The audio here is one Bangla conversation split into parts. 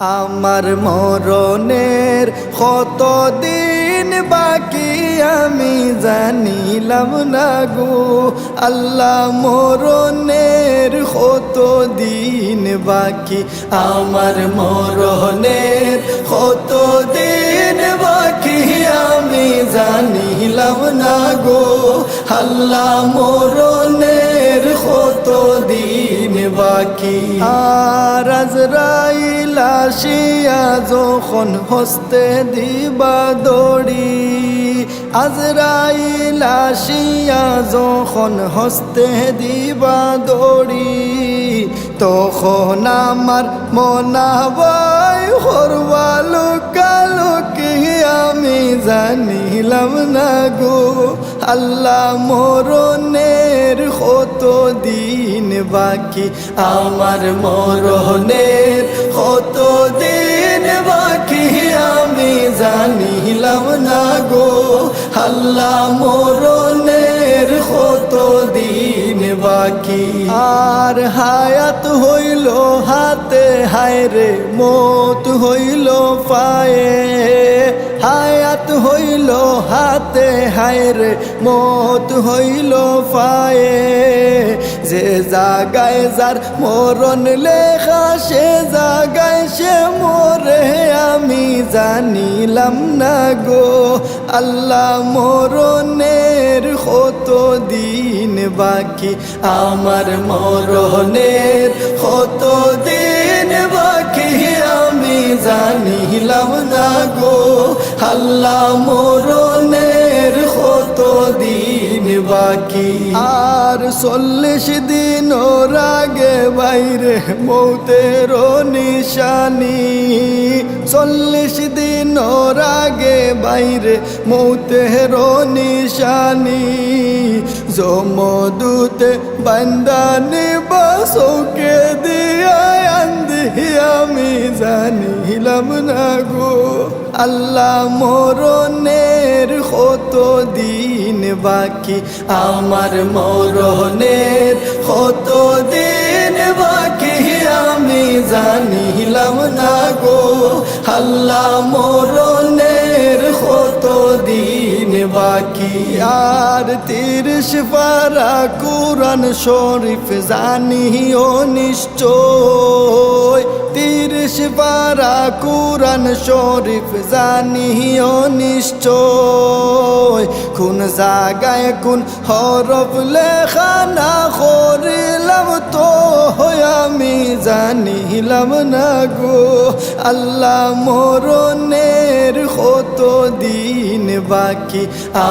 আমার মরণের কতদিন বাকি আমি জানিলাম না গো আল্লাহ, মরণের কতদিন বাকি আমার মরণের কতদিন বাকি আমি জানিলাম না গো আল্লাহ, মরণের কতদিন বাকি। আর আজরাইল আসিয়া যখন হস্তে দিবা দড়ি, আজরাইল আসিয়া যখন হস্তে দিবা দড়ি, তখন আমার মনাবাই হরবালো কালো কি আমি জানিলাম না গো আল্লাহ, মরণের কতদিন বাকি আমার মরণের কতদিন বাকি আমি জানিলাম না গো আল্লাহ, মরণের কতদিন বাকি। আর হায়াত হইল হাতে হায় রে মৌত হইল পায়ে, হায়াত হইল হাতে হায় রে মৌত হইল পায়ে, যে জাগায় যার মরণ লেখা সে জাগায় সে মরে আমি জানিলাম না গো আল্লাহ, মরণের কতদিন বাকি আমার মরণের কতদিন বাকি আমি জানিলাম না গো আল্লাহ, মরণের কতদিন বাকি। আর 40 দিন আগে বাইরে মৌতের নিশানি, 40 দিন আগে বাইরে মৌতের নিশানি, জমদূতে বান্দানি বাসকে দিয়া আন্ধি আমি জানিলাম না গো আল্লাহ, মরণের কতদিন বাকি আমার মরণের কতদিন বাকি আমি জানিলাম না গো আল্লাহ, মরণের কতদিন বাকি। আর 30 পারা কুরআন শরীফ জানিও নিশ্চয়, 30 পারা কুরআন শরীফ জানিও নিশ্চয়, কোন জায়গায় কোন হরফ লেখা না করিলাম তো আমি জানিলাম না গো আল্লাহ, মরণের কতদিন বাকি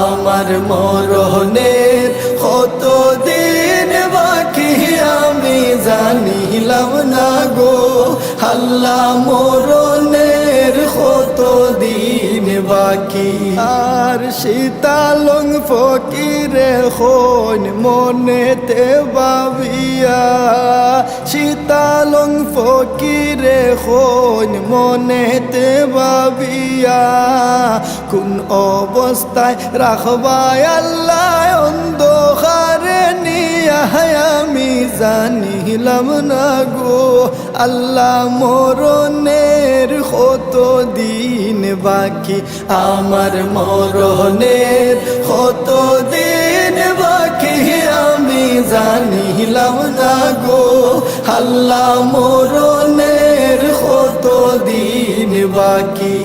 আমার মরণের কতদিন বাকি আমি জানিলাম না গো আল্লাহ, মরণের কতদিন বাকি। আর শীতালং ফকিরে হন মনেতে ভাবিয়া, শীতালং ফকিরে হন মনেতে ভাবিয়া, কোন অবস্থায় রাখবাই আল্লাহ অন্ধকারে নিয়া আমি জানিলাম না গো আল্লাহ, মরণের কতদিন বাকি আমার মরণের কতদিন বাকি আমি জানিলাম না গো আল্লাহ, মরণের কতদিন বাকি।